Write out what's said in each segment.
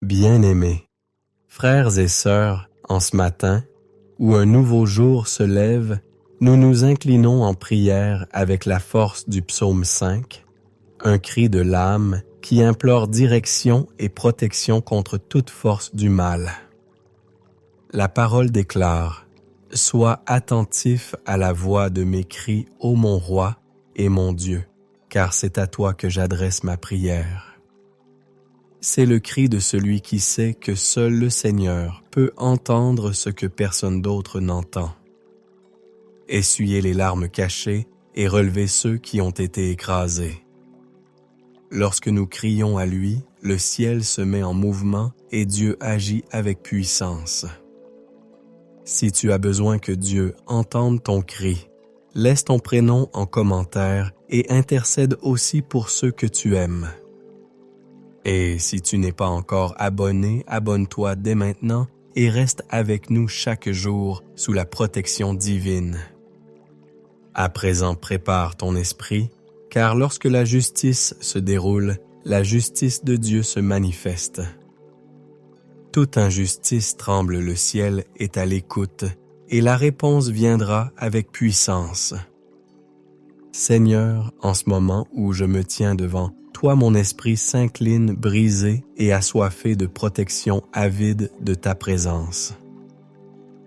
Bien-aimés, frères et sœurs, en ce matin, où un nouveau jour se lève, nous nous inclinons en prière avec la force du psaume 5, un cri de l'âme qui implore direction et protection contre toute force du mal. La parole déclare « Sois attentif à la voix de mes cris, ô mon roi et mon Dieu, car c'est à toi que j'adresse ma prière. » C'est le cri de celui qui sait que seul le Seigneur peut entendre ce que personne d'autre n'entend. Essuyer les larmes cachées et relever ceux qui ont été écrasés. Lorsque nous crions à lui, le ciel se met en mouvement et Dieu agit avec puissance. Si tu as besoin que Dieu entende ton cri, laisse ton prénom en commentaire et intercède aussi pour ceux que tu aimes. Et si tu n'es pas encore abonné, abonne-toi dès maintenant et reste avec nous chaque jour sous la protection divine. À présent, prépare ton esprit, car lorsque la justice se déroule, la justice de Dieu se manifeste. Toute injustice tremble, le ciel est à l'écoute, et la réponse viendra avec puissance. Seigneur, en ce moment où je me tiens devant toi, mon esprit s'incline brisé et assoiffé de protection avide de ta présence.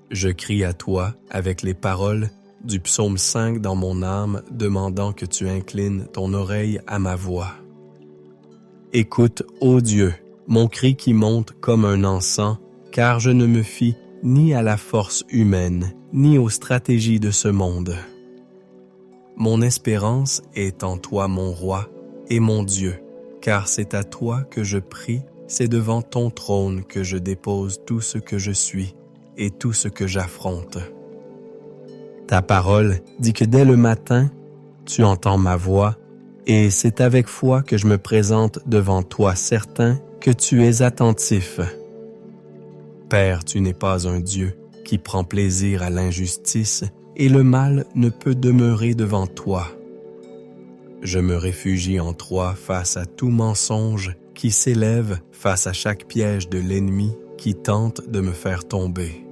Je crie à toi avec les paroles du psaume 5 dans mon âme, demandant que tu inclines ton oreille à ma voix. Écoute, ô Dieu, mon cri qui monte comme un encens, car je ne me fie ni à la force humaine, ni aux stratégies de ce monde. Mon espérance est en toi, mon roi, et mon Dieu, car c'est à toi que je prie, c'est devant ton trône que je dépose tout ce que je suis et tout ce que j'affronte. Ta parole dit que dès le matin, tu entends ma voix, et c'est avec foi que je me présente devant toi, certain que tu es attentif. Père, tu n'es pas un Dieu qui prend plaisir à l'injustice, et le mal ne peut demeurer devant toi. Je me réfugie en toi face à tout mensonge qui s'élève, face à chaque piège de l'ennemi qui tente de me faire tomber.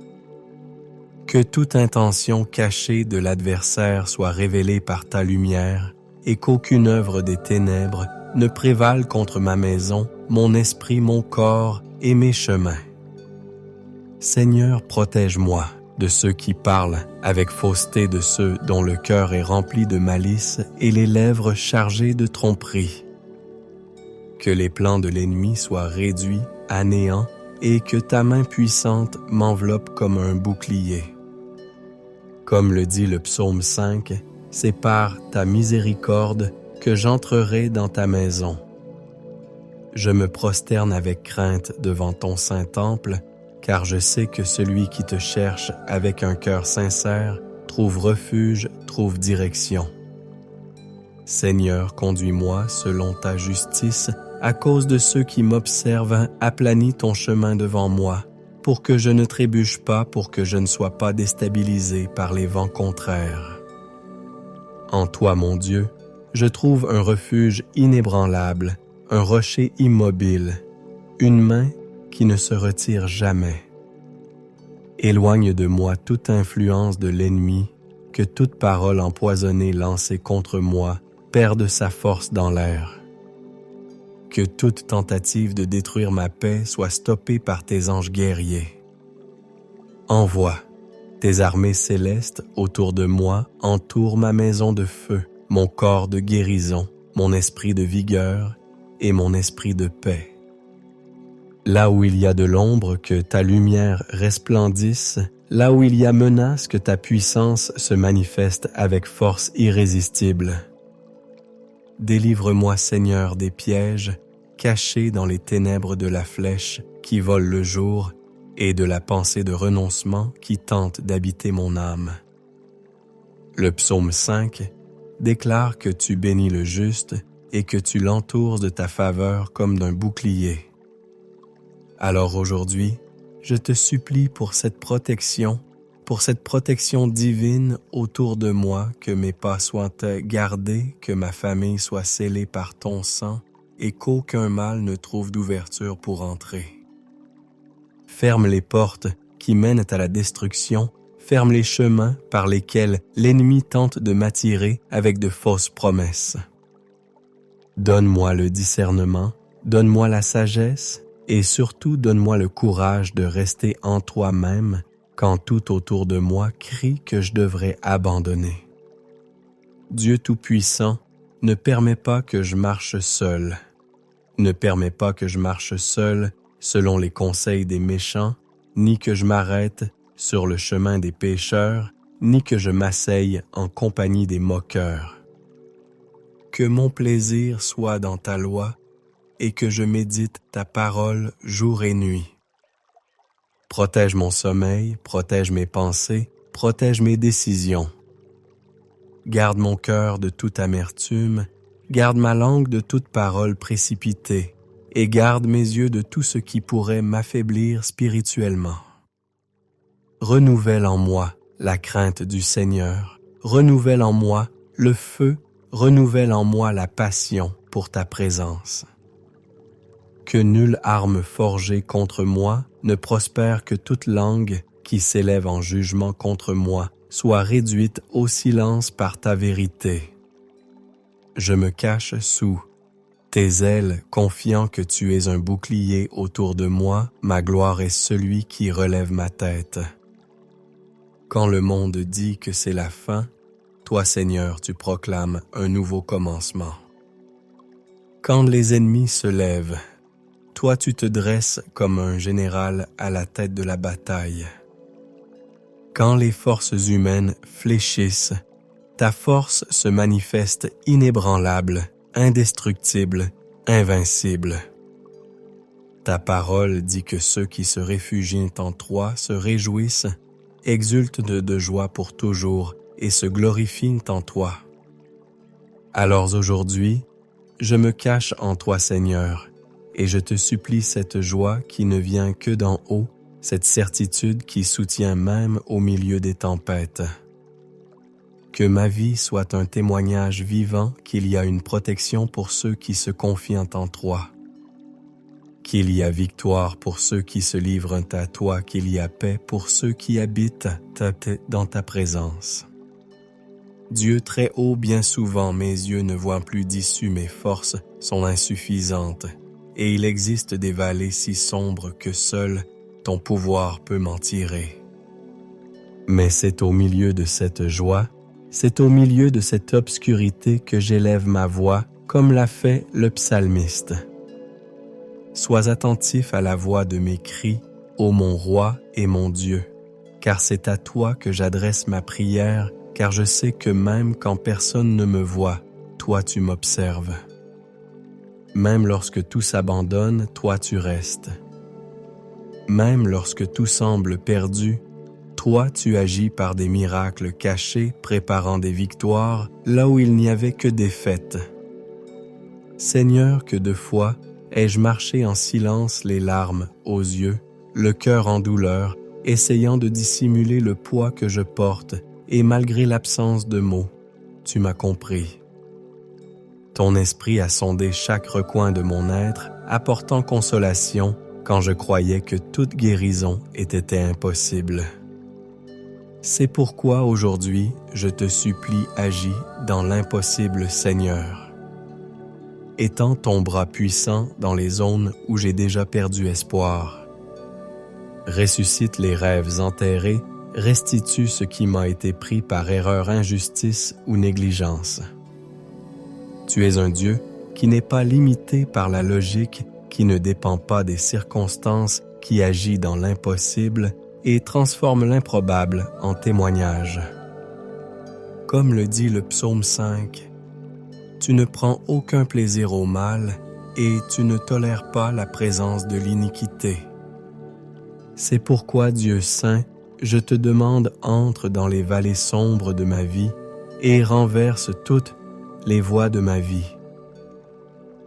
Que toute intention cachée de l'adversaire soit révélée par ta lumière et qu'aucune œuvre des ténèbres ne prévale contre ma maison, mon esprit, mon corps et mes chemins. Seigneur, protège-moi de ceux qui parlent avec fausseté, de ceux dont le cœur est rempli de malice et les lèvres chargées de tromperie. Que les plans de l'ennemi soient réduits à néant et que ta main puissante m'enveloppe comme un bouclier. Comme le dit le psaume 5, c'est par ta miséricorde que j'entrerai dans ta maison. Je me prosterne avec crainte devant ton saint temple, car je sais que celui qui te cherche avec un cœur sincère trouve refuge, trouve direction. Seigneur, conduis-moi selon ta justice, à cause de ceux qui m'observent, aplanis ton chemin devant moi, pour que je ne trébuche pas, pour que je ne sois pas déstabilisé par les vents contraires. En toi, mon Dieu, je trouve un refuge inébranlable, un rocher immobile, une main qui ne se retire jamais. Éloigne de moi toute influence de l'ennemi, que toute parole empoisonnée lancée contre moi perde sa force dans l'air. Que toute tentative de détruire ma paix soit stoppée par tes anges guerriers. Envoie tes armées célestes autour de moi, entoure ma maison de feu, mon corps de guérison, mon esprit de vigueur et mon esprit de paix. Là où il y a de l'ombre, que ta lumière resplendisse, là où il y a menace, que ta puissance se manifeste avec force irrésistible. Délivre-moi, Seigneur, des pièges cachés dans les ténèbres de la flèche qui vole le jour et de la pensée de renoncement qui tente d'habiter mon âme. Le psaume 5 déclare que tu bénis le juste et que tu l'entoures de ta faveur comme d'un bouclier. Alors aujourd'hui, je te supplie pour cette protection divine autour de moi, que mes pas soient gardés, que ma famille soit scellée par ton sang et qu'aucun mal ne trouve d'ouverture pour entrer. ferme les portes qui mènent à la destruction, ferme les chemins par lesquels l'ennemi tente de m'attirer avec de fausses promesses. Donne-moi le discernement, donne-moi la sagesse et surtout donne-moi le courage de rester en toi-même quand tout autour de moi crie que je devrais abandonner. Dieu Tout-Puissant, ne permets pas que je marche seul. Ne permets pas que je marche seul selon les conseils des méchants, ni que je m'arrête sur le chemin des pécheurs, ni que je m'asseye en compagnie des moqueurs. Que mon plaisir soit dans ta loi et que je médite ta parole jour et nuit. Protège mon sommeil, protège mes pensées, protège mes décisions. Garde mon cœur de toute amertume, garde ma langue de toute parole précipitée, et garde mes yeux de tout ce qui pourrait m'affaiblir spirituellement. Renouvelle en moi la crainte du Seigneur, renouvelle en moi le feu, renouvelle en moi la passion pour ta présence. Que nulle arme forgée contre moi ne prospère, que toute langue qui s'élève en jugement contre moi soit réduite au silence par ta vérité. Je me cache sous tes ailes, confiant que tu es un bouclier autour de moi, ma gloire est celui qui relève ma tête. Quand le monde dit que c'est la fin, toi Seigneur, tu proclames un nouveau commencement. Quand les ennemis se lèvent, toi tu te dresses comme un général à la tête de la bataille. Quand les forces humaines fléchissent, ta force se manifeste inébranlable, indestructible, invincible. Ta parole dit que ceux qui se réfugient en toi se réjouissent, exultent de joie pour toujours et se glorifient en toi. Alors aujourd'hui, je me cache en toi, Seigneur, et je te supplie cette joie qui ne vient que d'en haut, cette certitude qui soutient même au milieu des tempêtes. Que ma vie soit un témoignage vivant qu'il y a une protection pour ceux qui se confient en toi, qu'il y a victoire pour ceux qui se livrent à toi, qu'il y a paix pour ceux qui habitent dans ta présence. Dieu très haut, bien souvent mes yeux ne voient plus d'issue, mes forces sont insuffisantes, et il existe des vallées si sombres que seul ton pouvoir peut m'en tirer. Mais c'est au milieu de cette joie, c'est au milieu de cette obscurité que j'élève ma voix, comme l'a fait le psalmiste. Sois attentif à la voix de mes cris, ô mon roi et mon Dieu, car c'est à toi que j'adresse ma prière, car je sais que même quand personne ne me voit, toi tu m'observes. Même lorsque tout s'abandonne, toi tu restes. Même lorsque tout semble perdu, toi tu agis par des miracles cachés, préparant des victoires là où il n'y avait que défaites. Seigneur, que de fois ai-je marché en silence, les larmes aux yeux, le cœur en douleur, essayant de dissimuler le poids que je porte, et malgré l'absence de mots, tu m'as compris. Ton esprit a sondé chaque recoin de mon être, apportant consolation quand je croyais que toute guérison était impossible. C'est pourquoi aujourd'hui, je te supplie, agis dans l'impossible, Seigneur. Étends ton bras puissant dans les zones où j'ai déjà perdu espoir. Ressuscite les rêves enterrés, restitue ce qui m'a été pris par erreur, injustice ou négligence. Tu es un Dieu qui n'est pas limité par la logique, qui ne dépend pas des circonstances, qui agit dans l'impossible et transforme l'improbable en témoignage. Comme le dit le psaume 5, tu ne prends aucun plaisir au mal et tu ne tolères pas la présence de l'iniquité. C'est pourquoi, Dieu saint, je te demande, entre dans les vallées sombres de ma vie et renverse toutes les voies de ma vie.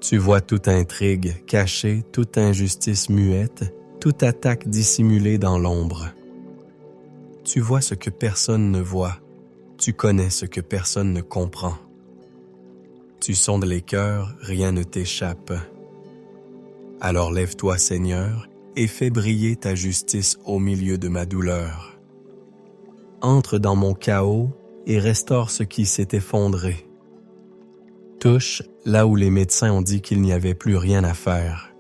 Tu vois toute intrigue cachée, toute injustice muette, toute attaque dissimulée dans l'ombre. Tu vois ce que personne ne voit, tu connais ce que personne ne comprend. Tu sondes les cœurs, rien ne t'échappe. Alors lève-toi, Seigneur, et fais briller ta justice au milieu de ma douleur. Entre dans mon chaos et restaure ce qui s'est effondré. Touche là où les médecins ont dit qu'il n'y avait plus rien à faire.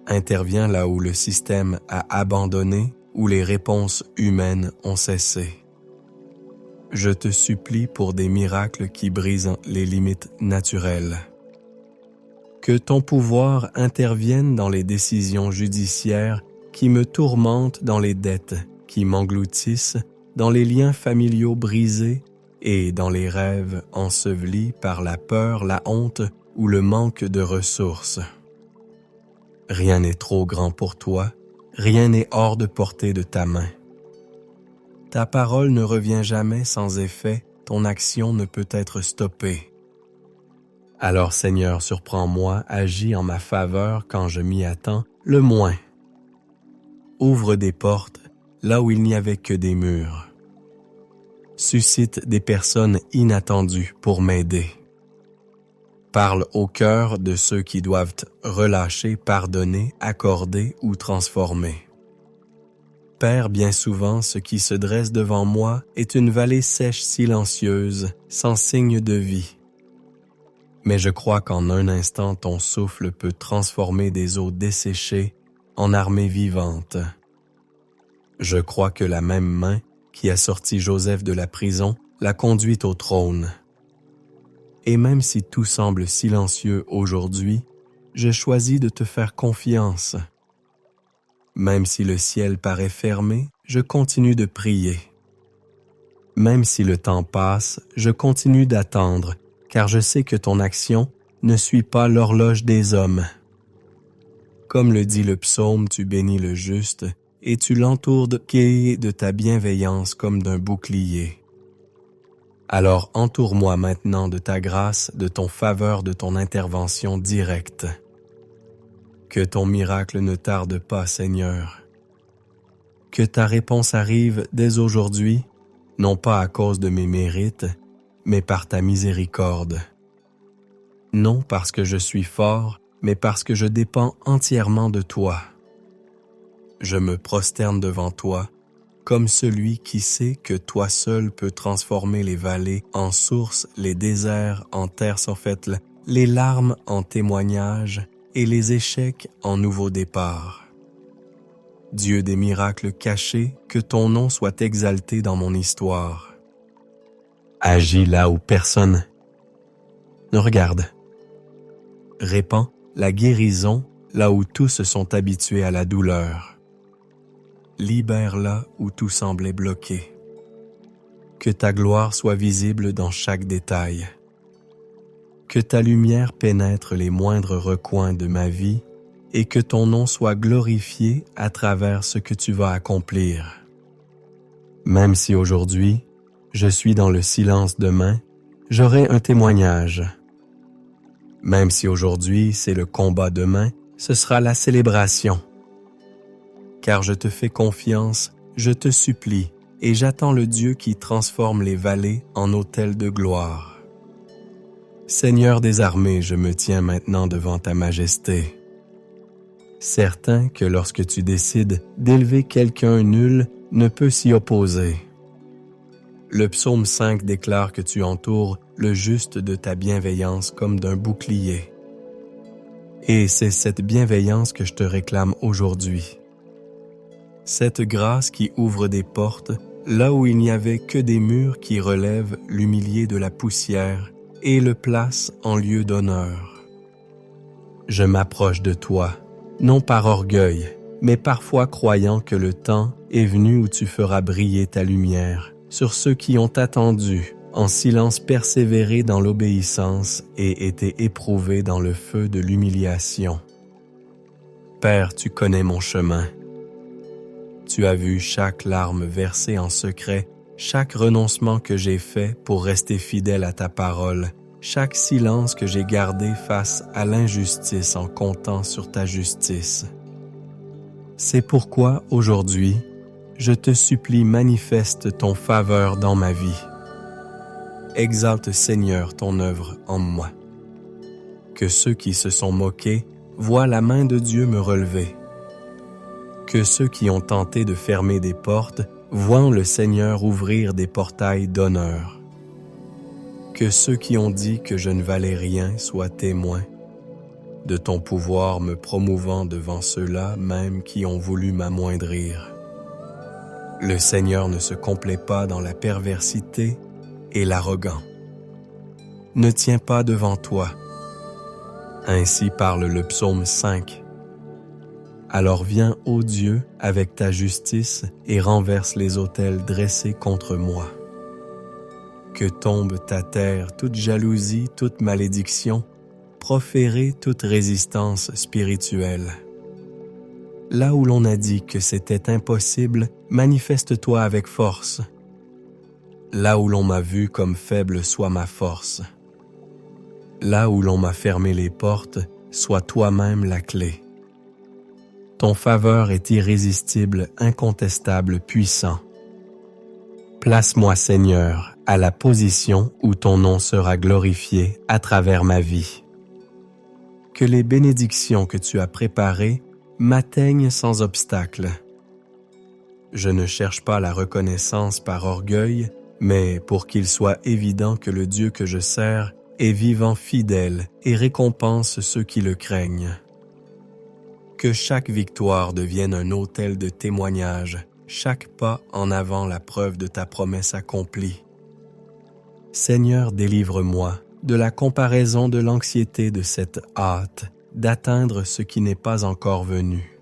Interviens là où le système a abandonné, où les réponses humaines ont cessé. Je te supplie pour des miracles qui brisent les limites naturelles. Que ton pouvoir intervienne dans les décisions judiciaires qui me tourmentent, dans les dettes qui m'engloutissent, dans les liens familiaux brisés et dans les rêves ensevelis par la peur, la honte ou le manque de ressources. Rien n'est trop grand pour toi, rien n'est hors de portée de ta main. Ta parole ne revient jamais sans effet, ton action ne peut être stoppée. Alors Seigneur, surprends-moi, agis en ma faveur quand je m'y attends, le moins. Ouvre des portes là où il n'y avait que des murs. Suscite des personnes inattendues pour m'aider. Parle au cœur de ceux qui doivent relâcher, pardonner, accorder ou transformer. Père, bien souvent, ce qui se dresse devant moi est une vallée sèche silencieuse, sans signe de vie. Mais je crois qu'en un instant, ton souffle peut transformer des eaux desséchées en armées vivantes. Je crois que la même main qui a sorti Joseph de la prison l'a conduit au trône. Et même si tout semble silencieux aujourd'hui, je choisis de te faire confiance. Même si le ciel paraît fermé, je continue de prier. Même si le temps passe, je continue d'attendre, car je sais que ton action ne suit pas l'horloge des hommes. Comme le dit le psaume, tu bénis le juste, et tu l'entoures de ta bienveillance comme d'un bouclier. Alors entoure-moi maintenant de ta grâce, de ton faveur, de ton intervention directe. Que ton miracle ne tarde pas, Seigneur. Que ta réponse arrive dès aujourd'hui, non pas à cause de mes mérites, mais par ta miséricorde. Non parce que je suis fort, mais parce que je dépends entièrement de toi. Je me prosterne devant toi, comme celui qui sait que toi seul peux transformer les vallées en sources, les déserts en terre sans fertile, les larmes en témoignages et les échecs en nouveau départ. Dieu des miracles cachés, que ton nom soit exalté dans mon histoire. Agis là où personne ne regarde. Répands la guérison là où tous se sont habitués à la douleur. Libère là où tout semblait bloqué. Que ta gloire soit visible dans chaque détail. Que ta lumière pénètre les moindres recoins de ma vie et que ton nom soit glorifié à travers ce que tu vas accomplir. Même si aujourd'hui, je suis dans le silence demain, j'aurai un témoignage. Même si aujourd'hui c'est le combat demain, ce sera la célébration. Car je te fais confiance, je te supplie, et j'attends le Dieu qui transforme les vallées en autels de gloire. Seigneur des armées, je me tiens maintenant devant ta majesté. Certain que lorsque tu décides d'élever quelqu'un, nul ne peut s'y opposer. Le psaume 5 déclare que tu entoures le juste de ta bienveillance comme d'un bouclier. Et c'est cette bienveillance que je te réclame aujourd'hui. Cette grâce qui ouvre des portes là où il n'y avait que des murs qui relèvent l'humilié de la poussière et le place en lieu d'honneur. Je m'approche de toi, non par orgueil, mais parfois croyant que le temps est venu où tu feras briller ta lumière sur ceux qui ont attendu, en silence persévéré dans l'obéissance et été éprouvés dans le feu de l'humiliation. Père, tu connais mon chemin. Tu as vu chaque larme versée en secret, chaque renoncement que j'ai fait pour rester fidèle à ta parole, chaque silence que j'ai gardé face à l'injustice en comptant sur ta justice. C'est pourquoi, aujourd'hui, je te supplie manifeste ton faveur dans ma vie. Exalte, Seigneur, ton œuvre en moi. Que ceux qui se sont moqués voient la main de Dieu me relever. Que ceux qui ont tenté de fermer des portes voient le Seigneur ouvrir des portails d'honneur. Que ceux qui ont dit que je ne valais rien soient témoins de ton pouvoir me promouvant devant ceux-là même qui ont voulu m'amoindrir. Le Seigneur ne se complaît pas dans la perversité et l'arrogant. Ne tiens pas devant toi. Ainsi parle le psaume 5. Alors viens, ô Dieu, avec ta justice et renverse les autels dressés contre moi. Que tombe ta terre toute jalousie, toute malédiction, proférer toute résistance spirituelle. Là où l'on a dit que c'était impossible, manifeste-toi avec force. Là où l'on m'a vu comme faible, sois ma force. Là où l'on m'a fermé les portes, sois toi-même la clé. Ton faveur est irrésistible, incontestable, puissant. Place-moi, Seigneur, à la position où ton nom sera glorifié à travers ma vie. Que les bénédictions que tu as préparées m'atteignent sans obstacle. Je ne cherche pas la reconnaissance par orgueil, mais pour qu'il soit évident que le Dieu que je sers est vivant fidèle et récompense ceux qui le craignent. Que chaque victoire devienne un autel de témoignage, chaque pas en avant la preuve de ta promesse accomplie. Seigneur, délivre-moi de la comparaison de l'anxiété de cette hâte d'atteindre ce qui n'est pas encore venu.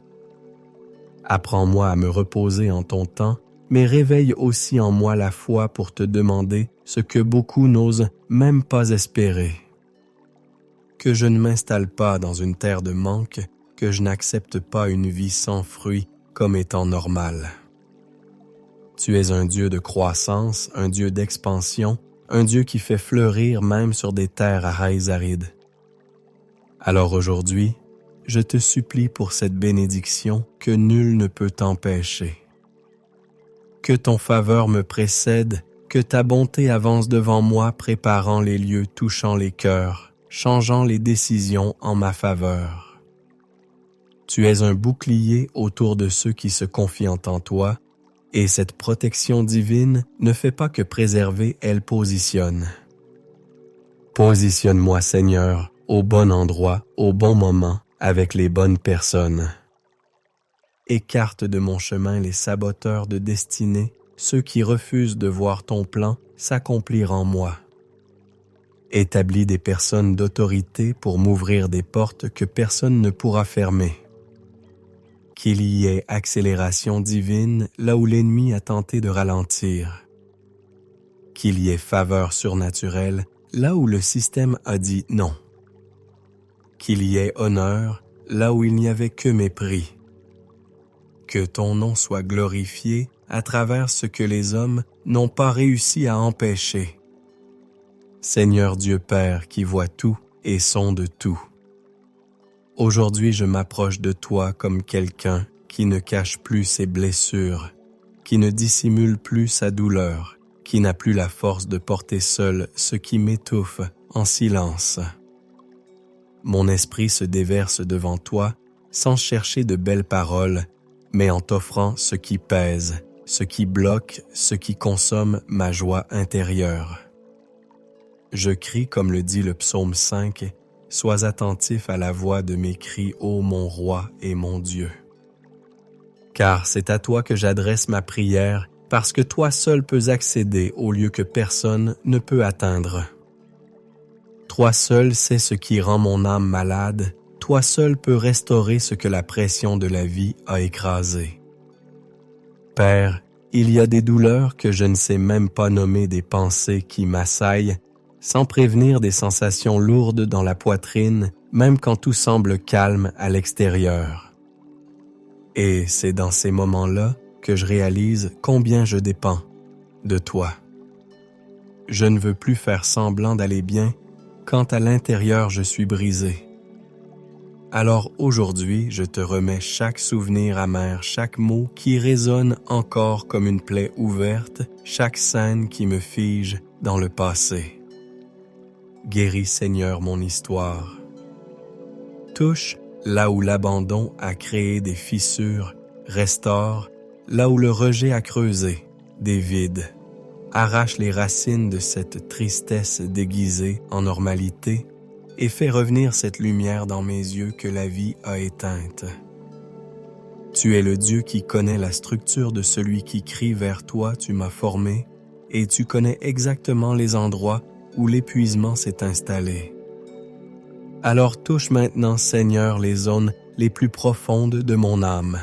Apprends-moi à me reposer en ton temps, mais réveille aussi en moi la foi pour te demander ce que beaucoup n'osent même pas espérer. Que je ne m'installe pas dans une terre de manque, que je n'accepte pas une vie sans fruit comme étant normale. Tu es un Dieu de croissance, un Dieu d'expansion, un Dieu qui fait fleurir même sur des terres à rails arides. Alors aujourd'hui, je te supplie pour cette bénédiction que nul ne peut t'empêcher. Que ton faveur me précède, que ta bonté avance devant moi, préparant les lieux, touchant les cœurs, changeant les décisions en ma faveur. Tu es un bouclier autour de ceux qui se confient en toi, et cette protection divine ne fait pas que préserver, elle positionne. Positionne-moi, Seigneur, au bon endroit, au bon moment, avec les bonnes personnes. Écarte de mon chemin les saboteurs de destinée, ceux qui refusent de voir ton plan s'accomplir en moi. Établis des personnes d'autorité pour m'ouvrir des portes que personne ne pourra fermer. Qu'il y ait accélération divine là où l'ennemi a tenté de ralentir. Qu'il y ait faveur surnaturelle là où le système a dit non. Qu'il y ait honneur là où il n'y avait que mépris. Que ton nom soit glorifié à travers ce que les hommes n'ont pas réussi à empêcher. Seigneur Dieu Père qui voit tout et sonde tout. Aujourd'hui, je m'approche de toi comme quelqu'un qui ne cache plus ses blessures, qui ne dissimule plus sa douleur, qui n'a plus la force de porter seul ce qui m'étouffe en silence. Mon esprit se déverse devant toi sans chercher de belles paroles, mais en t'offrant ce qui pèse, ce qui bloque, ce qui consomme ma joie intérieure. Je crie comme le dit le psaume 5, « Sois attentif à la voix de mes cris, ô mon roi et mon Dieu. » Car c'est à toi que j'adresse ma prière, parce que toi seul peux accéder au lieu que personne ne peut atteindre. Toi seul sais ce qui rend mon âme malade, toi seul peux restaurer ce que la pression de la vie a écrasé. Père, il y a des douleurs que je ne sais même pas nommer, des pensées qui m'assaillent, sans prévenir des sensations lourdes dans la poitrine, même quand tout semble calme à l'extérieur. Et c'est dans ces moments-là que je réalise combien je dépends de toi. Je ne veux plus faire semblant d'aller bien quand à l'intérieur je suis brisé. Alors aujourd'hui, je te remets chaque souvenir amer, chaque mot qui résonne encore comme une plaie ouverte, chaque scène qui me fige dans le passé. Guéris, Seigneur, mon histoire. Touche là où l'abandon a créé des fissures restaure là où le rejet a creusé des vides, arrache les racines de cette tristesse déguisée en normalité et fais revenir cette lumière dans mes yeux que la vie a éteinte. Tu es le Dieu qui connaît la structure de celui qui crie vers toi, tu m'as formé, et tu connais exactement les endroits où l'épuisement s'est installé. Alors touche maintenant, Seigneur, les zones les plus profondes de mon âme.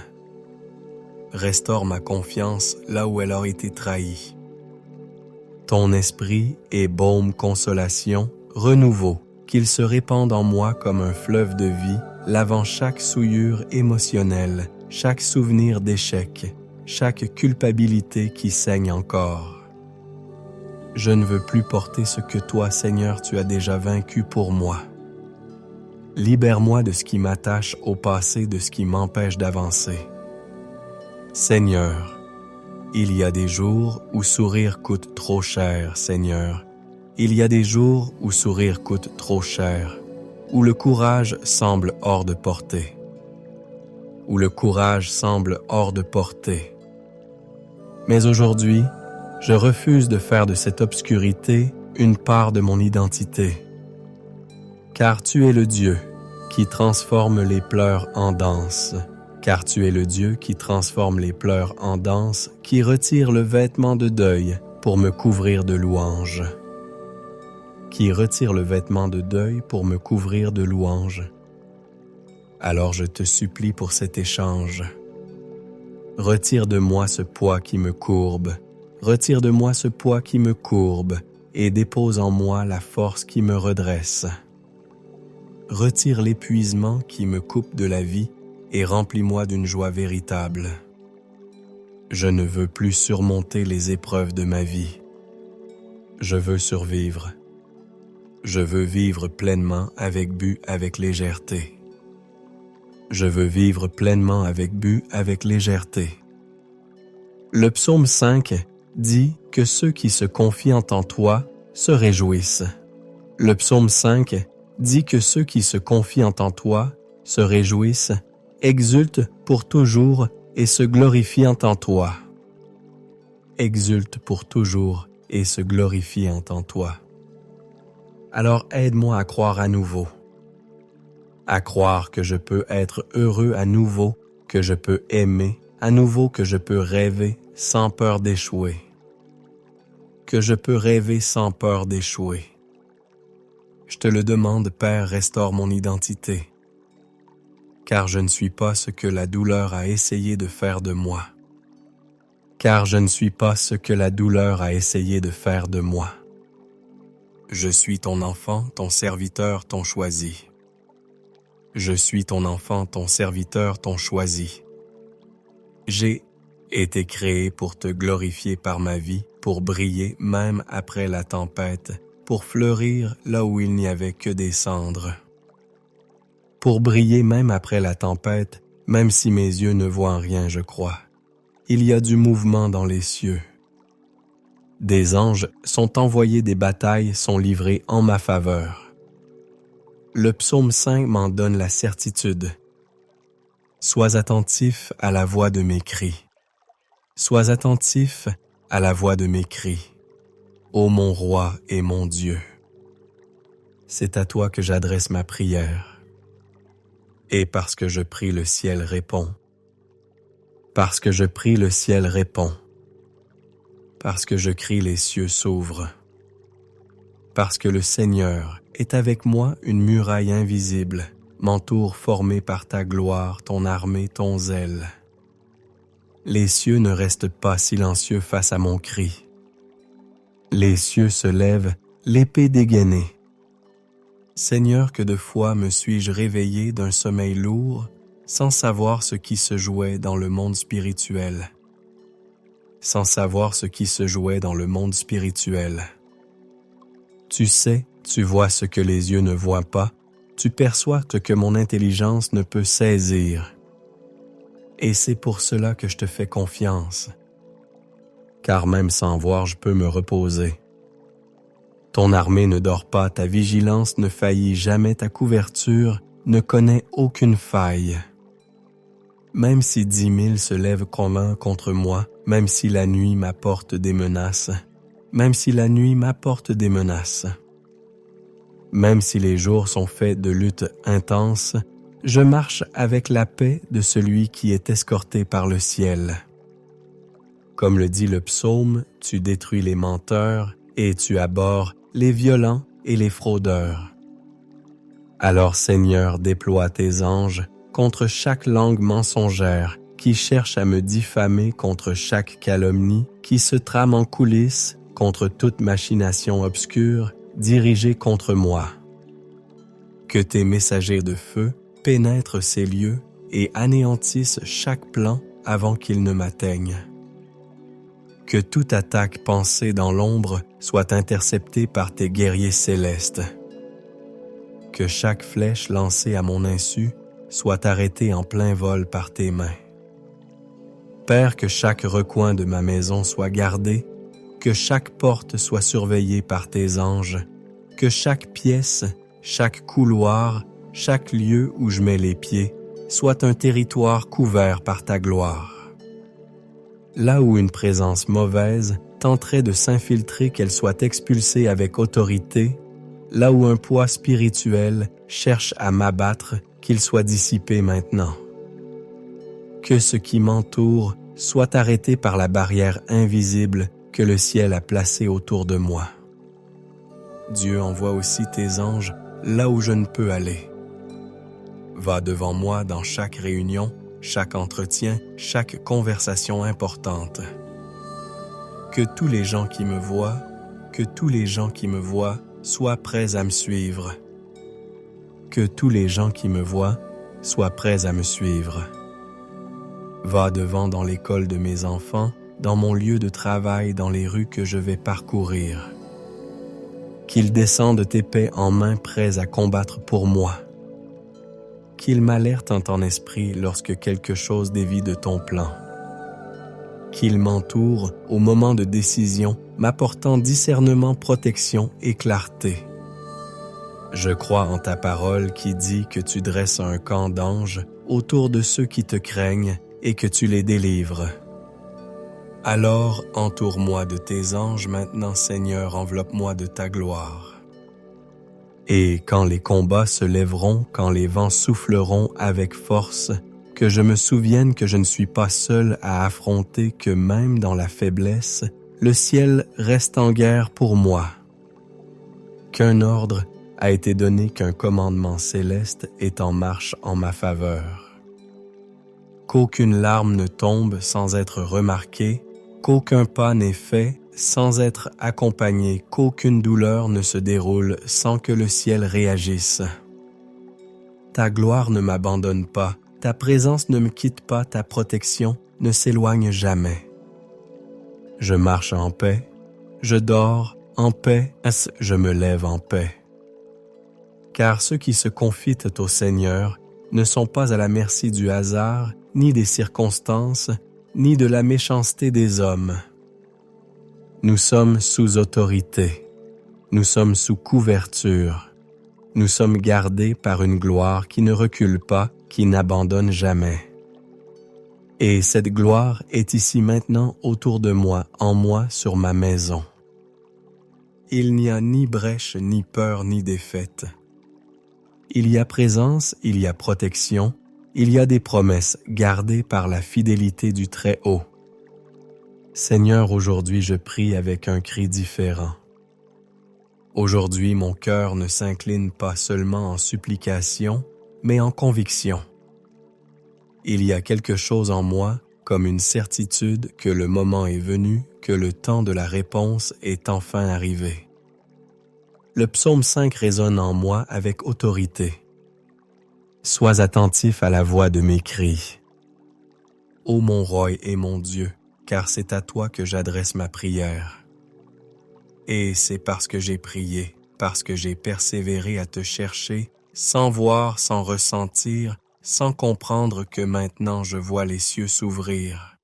Restaure ma confiance là où elle a été trahie. Ton esprit est baume consolation, renouveau, qu'il se répande en moi comme un fleuve de vie, lavant chaque souillure émotionnelle, chaque souvenir d'échec, chaque culpabilité qui saigne encore. Je ne veux plus porter ce que toi, Seigneur, tu as déjà vaincu pour moi. Libère-moi de ce qui m'attache au passé, de ce qui m'empêche d'avancer. Seigneur, il y a des jours où sourire coûte trop cher, Seigneur. Il y a des jours où sourire coûte trop cher, où le courage semble hors de portée. Où le courage semble hors de portée. Mais aujourd'hui, je refuse de faire de cette obscurité une part de mon identité. Car tu es le Dieu qui transforme les pleurs en danse. Car tu es le Dieu qui transforme les pleurs en danse, qui retire le vêtement de deuil pour me couvrir de louanges. Qui retire le vêtement de deuil pour me couvrir de louanges. Alors je te supplie pour cet échange. Retire de moi ce poids qui me courbe. Retire de moi ce poids qui me courbe et dépose en moi la force qui me redresse. Retire l'épuisement qui me coupe de la vie et remplis-moi d'une joie véritable. Je ne veux plus surmonter les épreuves de ma vie. Je veux survivre. Je veux vivre pleinement avec but, avec légèreté. Je veux vivre pleinement avec but, avec légèreté. Le psaume 5 dit que ceux qui se confient en toi se réjouissent. Le psaume 5 dit que ceux qui se confient en toi se réjouissent, exultent pour toujours et se glorifiant en toi. Exultent pour toujours et se glorifiant en toi. Alors aide-moi à croire à nouveau. À croire que je peux être heureux à nouveau, que je peux aimer, à nouveau que je peux rêver sans peur d'échouer. Que je peux rêver sans peur d'échouer. Je te le demande, Père, restaure mon identité. Car je ne suis pas ce que la douleur a essayé de faire de moi. Car je ne suis pas ce que la douleur a essayé de faire de moi. Je suis ton enfant, ton serviteur, ton choisi. Je suis ton enfant, ton serviteur, ton choisi. J'ai été créé pour te glorifier par ma vie, pour briller même après la tempête, pour fleurir là où il n'y avait que des cendres. Pour briller même après la tempête, même si mes yeux ne voient rien, je crois. Il y a du mouvement dans les cieux. Des anges sont envoyés, des batailles sont livrées en ma faveur. Le psaume 5 m'en donne la certitude. Sois attentif à la voix de mes cris. Sois attentif à la voix de mes cris. Ô mon roi et mon Dieu. C'est à toi que j'adresse ma prière. Et parce que je prie, le ciel répond. Parce que je prie, le ciel répond. Parce que je crie, les cieux s'ouvrent. Parce que le Seigneur est avec moi, une muraille invisible m'entoure formée par ta gloire, ton armée, ton zèle. Les cieux ne restent pas silencieux face à mon cri. Les cieux se lèvent, l'épée dégainée. Seigneur, que de fois me suis-je réveillé d'un sommeil lourd, sans savoir ce qui se jouait dans le monde spirituel. Sans savoir ce qui se jouait dans le monde spirituel. Tu sais, tu vois ce que les yeux ne voient pas, tu perçois ce que mon intelligence ne peut saisir. Et c'est pour cela que je te fais confiance. Car même sans voir, je peux me reposer. Ton armée ne dort pas, ta vigilance ne faillit jamais, ta couverture ne connaît aucune faille. Même si 10 000 se lèvent l'un contre moi, même si la nuit m'apporte des menaces, même si la nuit m'apporte des menaces. Même si les jours sont faits de luttes intenses, je marche avec la paix de celui qui est escorté par le ciel. Comme le dit le psaume, tu détruis les menteurs et tu abhorres les violents et les fraudeurs. Alors Seigneur, déploie tes anges contre chaque langue mensongère qui cherche à me diffamer, contre chaque calomnie qui se trame en coulisses, contre toute machination obscure dirigée contre moi. Que tes messagers de feu pénètrent ces lieux et anéantissent chaque plan avant qu'ils ne m'atteignent. Que toute attaque pensée dans l'ombre soit interceptée par tes guerriers célestes. Que chaque flèche lancée à mon insu soit arrêtée en plein vol par tes mains. Père, que chaque recoin de ma maison soit gardé, que chaque porte soit surveillée par tes anges, que chaque pièce, chaque couloir, chaque lieu où je mets les pieds soit un territoire couvert par ta gloire. Là où une présence mauvaise tenterait de s'infiltrer, qu'elle soit expulsée avec autorité. Là où un poids spirituel cherche à m'abattre, qu'il soit dissipé maintenant. Que ce qui m'entoure soit arrêté par la barrière invisible que le ciel a placée autour de moi. Dieu, envoie aussi tes anges là où je ne peux aller. Va devant moi dans chaque réunion, chaque entretien, chaque conversation importante. Que tous les gens qui me voient, soient prêts à me suivre. Que tous les gens qui me voient soient prêts à me suivre. Va devant dans l'école de mes enfants, dans mon lieu de travail, dans les rues que je vais parcourir. Qu'ils descendent épais en main, prêts à combattre pour moi. Qu'ils m'alertent en ton esprit lorsque quelque chose dévie de ton plan. Qu'ils m'entourent au moment de décision, m'apportant discernement, protection et clarté. Je crois en ta parole qui dit que tu dresses un camp d'anges autour de ceux qui te craignent et que tu les délivres. Alors entoure-moi de tes anges maintenant, Seigneur, enveloppe-moi de ta gloire. Et quand les combats se lèveront, quand les vents souffleront avec force, que je me souvienne que je ne suis pas seul à affronter, que même dans la faiblesse, le ciel reste en guerre pour moi. Qu'un ordre a été donné, qu'un commandement céleste est en marche en ma faveur. Qu'aucune larme ne tombe sans être remarquée, qu'aucun pas n'est fait sans être accompagné, qu'aucune douleur ne se déroule sans que le ciel réagisse. Ta gloire ne m'abandonne pas, ta présence ne me quitte pas, ta protection ne s'éloigne jamais. Je marche en paix, je dors en paix, je me lève en paix. Car ceux qui se confient au Seigneur ne sont pas à la merci du hasard, ni des circonstances, ni de la méchanceté des hommes. Nous sommes sous autorité, nous sommes sous couverture, nous sommes gardés par une gloire qui ne recule pas, qui n'abandonne jamais. Et cette gloire est ici maintenant autour de moi, en moi, sur ma maison. Il n'y a ni brèche, ni peur, ni défaite. Il y a présence, il y a protection, il y a des promesses gardées par la fidélité du Très-Haut. Seigneur, aujourd'hui je prie avec un cri différent. Aujourd'hui mon cœur ne s'incline pas seulement en supplication, mais en conviction. Il y a quelque chose en moi, comme une certitude que le moment est venu, que le temps de la réponse est enfin arrivé. Le psaume 5 résonne en moi avec autorité. Sois attentif à la voix de mes cris. Ô mon roi et mon Dieu, car c'est à toi que j'adresse ma prière. Et c'est parce que j'ai prié, parce que j'ai persévéré à te chercher, sans voir, sans ressentir, sans comprendre que maintenant je vois les cieux s'ouvrir.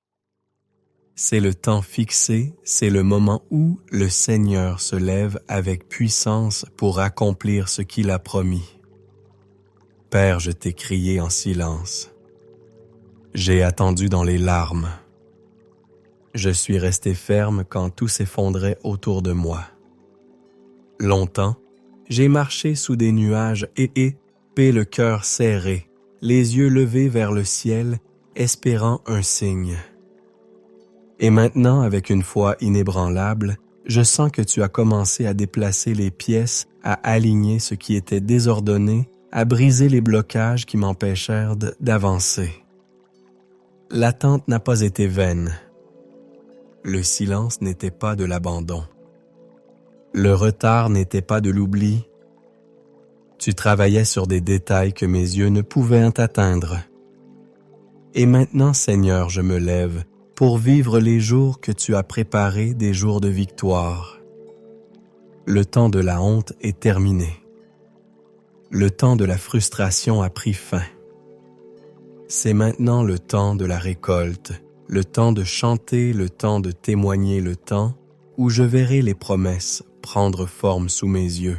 C'est le temps fixé, c'est le moment où le Seigneur se lève avec puissance pour accomplir ce qu'il a promis. Père, je t'ai crié en silence. J'ai attendu dans les larmes. Je suis resté ferme quand tout s'effondrait autour de moi. Longtemps, j'ai marché sous des nuages et le cœur serré, les yeux levés vers le ciel, espérant un signe. Et maintenant, avec une foi inébranlable, je sens que tu as commencé à déplacer les pièces, à aligner ce qui était désordonné, à briser les blocages qui m'empêchèrent d'avancer. L'attente n'a pas été vaine. Le silence n'était pas de l'abandon. Le retard n'était pas de l'oubli. Tu travaillais sur des détails que mes yeux ne pouvaient atteindre. Et maintenant, Seigneur, je me lève pour vivre les jours que tu as préparés, des jours de victoire. Le temps de la honte est terminé. Le temps de la frustration a pris fin. C'est maintenant le temps de la récolte, le temps de chanter, le temps de témoigner, le temps où je verrai les promesses prendre forme sous mes yeux,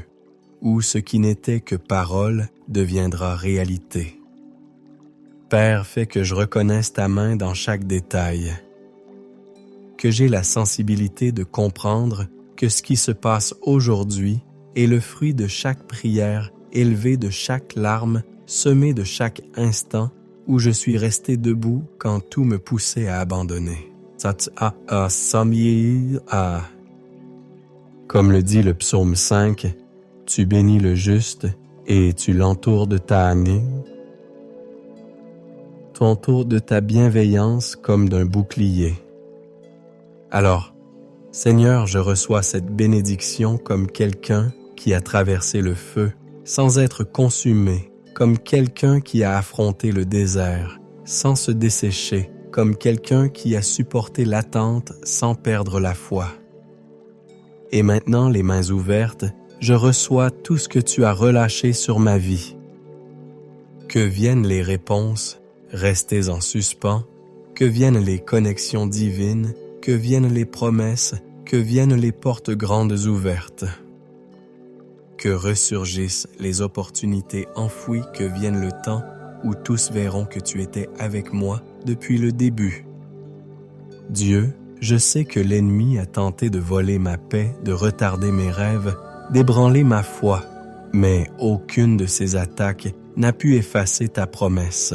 où ce qui n'était que parole deviendra réalité. Père, fais que je reconnaisse ta main dans chaque détail, que j'ai la sensibilité de comprendre que ce qui se passe aujourd'hui est le fruit de chaque prière, élevé de chaque larme, semé de chaque instant où je suis resté debout quand tout me poussait à abandonner. Comme le dit le psaume 5, tu bénis le juste et tu l'entoures de ta année. Tu entoures de ta bienveillance comme d'un bouclier. Alors, Seigneur, je reçois cette bénédiction comme quelqu'un qui a traversé le feu sans être consumé, comme quelqu'un qui a affronté le désert sans se dessécher, comme quelqu'un qui a supporté l'attente sans perdre la foi. Et maintenant, les mains ouvertes, je reçois tout ce que tu as relâché sur ma vie. Que viennent les réponses, restées en suspens, que viennent les connexions divines, que viennent les promesses, que viennent les portes grandes ouvertes. Que ressurgissent les opportunités enfouies, que vienne le temps où tous verront que tu étais avec moi depuis le début. Dieu, je sais que l'ennemi a tenté de voler ma paix, de retarder mes rêves, d'ébranler ma foi, mais aucune de ces attaques n'a pu effacer ta promesse.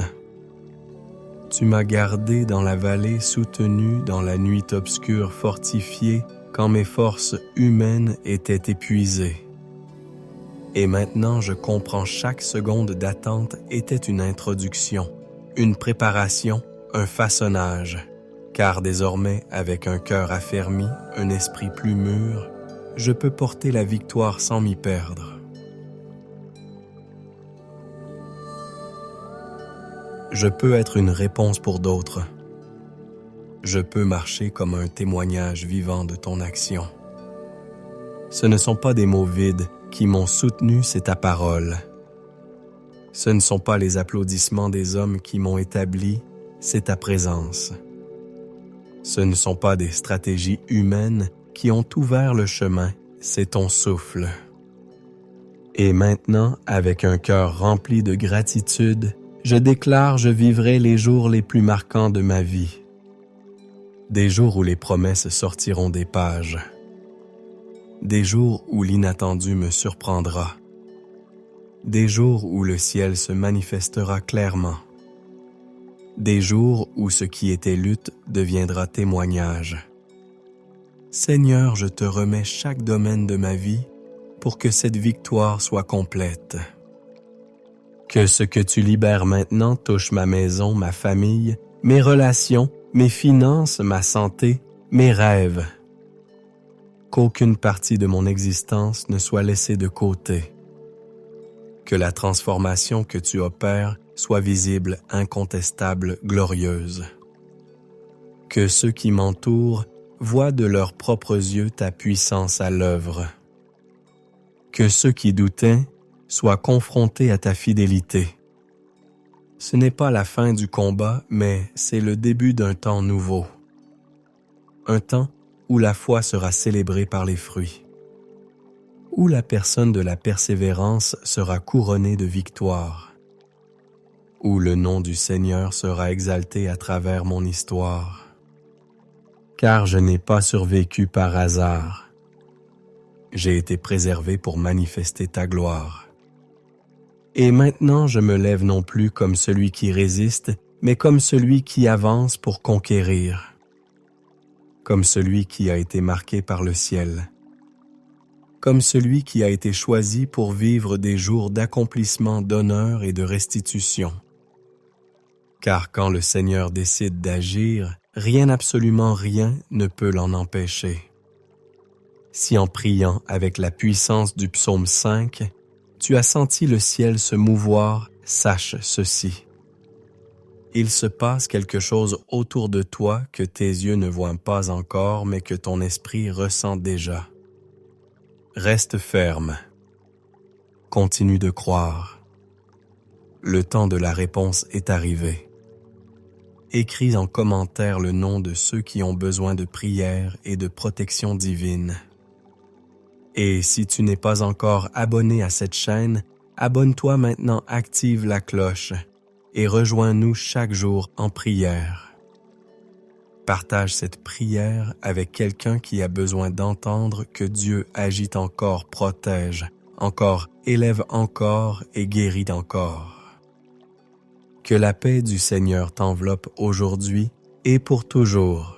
Tu m'as gardé dans la vallée, soutenu dans la nuit obscure, fortifié quand mes forces humaines étaient épuisées. Et maintenant, je comprends chaque seconde d'attente était une introduction, une préparation, un façonnage. Car désormais, avec un cœur affermi, un esprit plus mûr, je peux porter la victoire sans m'y perdre. Je peux être une réponse pour d'autres. Je peux marcher comme un témoignage vivant de ton action. Ce ne sont pas des mots vides qui m'ont soutenu, c'est ta parole. Ce ne sont pas les applaudissements des hommes qui m'ont établi, c'est ta présence. Ce ne sont pas des stratégies humaines qui ont ouvert le chemin, c'est ton souffle. Et maintenant, avec un cœur rempli de gratitude, je déclare je vivrai les jours les plus marquants de ma vie. Des jours où les promesses sortiront des pages. Des jours où l'inattendu me surprendra. Des jours où le ciel se manifestera clairement. Des jours où ce qui était lutte deviendra témoignage. Seigneur, je te remets chaque domaine de ma vie pour que cette victoire soit complète. Que ce que tu libères maintenant touche ma maison, ma famille, mes relations, mes finances, ma santé, mes rêves. Qu'aucune partie de mon existence ne soit laissée de côté. Que la transformation que tu opères soit visible, incontestable, glorieuse. Que ceux qui m'entourent voient de leurs propres yeux ta puissance à l'œuvre. Que ceux qui doutaient soient confrontés à ta fidélité. Ce n'est pas la fin du combat, mais c'est le début d'un temps nouveau. Un temps où la foi sera célébrée par les fruits. Où la personne de la persévérance sera couronnée de victoire. où le nom du Seigneur sera exalté à travers mon histoire. Car je n'ai pas survécu par hasard. J'ai été préservé pour manifester ta gloire. Et maintenant je me lève non plus comme celui qui résiste, mais comme celui qui avance pour conquérir, comme celui qui a été marqué par le ciel, comme celui qui a été choisi pour vivre des jours d'accomplissement d'honneur et de restitution. Car quand le Seigneur décide d'agir, rien, absolument rien, ne peut l'en empêcher. Si en priant avec la puissance du psaume 5, tu as senti le ciel se mouvoir, sache ceci. Il se passe quelque chose autour de toi que tes yeux ne voient pas encore, mais que ton esprit ressent déjà. Reste ferme. Continue de croire. Le temps de la réponse est arrivé. Écris en commentaire le nom de ceux qui ont besoin de prière et de protection divine. Et si tu n'es pas encore abonné à cette chaîne, abonne-toi maintenant, active la cloche et rejoins-nous chaque jour en prière. Partage cette prière avec quelqu'un qui a besoin d'entendre que Dieu agit encore, protège, encore, élève encore et guérit encore. Que la paix du Seigneur t'enveloppe aujourd'hui et pour toujours.